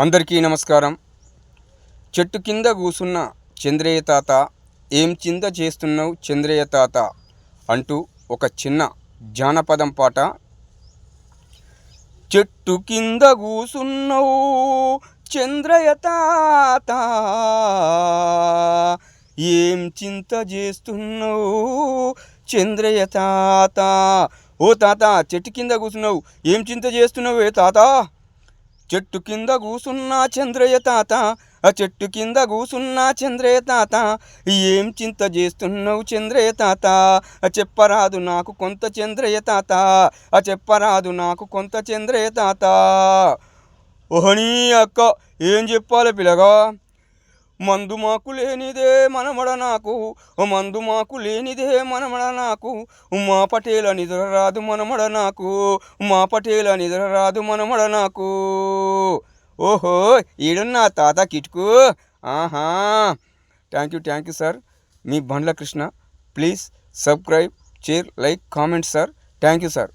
అందరికీ నమస్కారం. చెట్టు కింద కూసున్న చంద్రయ్య తాత, ఏం చింత చేస్తున్నావు చంద్రయ్య తాత అంటూ ఒక చిన్న జానపదం పాట. చెట్టు కింద కూసున్నావు చంద్రయ్య తాత, ఏం చింత చేస్తున్నావు చంద్రయ్య తాత. ఓ తాత, చెట్టు కింద కూసున్నావు, ఏం చింత చేస్తున్నావు ఏ తాత. చెట్టు కింద కూసున్నా చంద్రయ్య తాత, ఆ చెట్టు కింద కూసున్నా చంద్రయ్య తాత, ఏం చింత చేస్తున్నావు చంద్రయ్య తాత. చెప్పరాదు నాకు కొంత చంద్రయ్య తాత, చెప్పరాదు నాకు కొంత చంద్రయ్య తాత. ఓహనీ అక్క, ఏం చెప్పాలి పిల్లగా. మందు మాకు లేనిదే మనమడ నాకు, మందు మాకు లేనిదే మనమడ నాకు, మా పటేల నిద్ర రాదు మనమడ నాకు, మా పటేల నిద్ర రాదు మనమడ నాకు. ఓహో, ఈడున్నా తాత కిటుకు. ఆహా, thank you sir. Me Bandla Krishna. Please subscribe, share, like, comment sir. Thank you sir.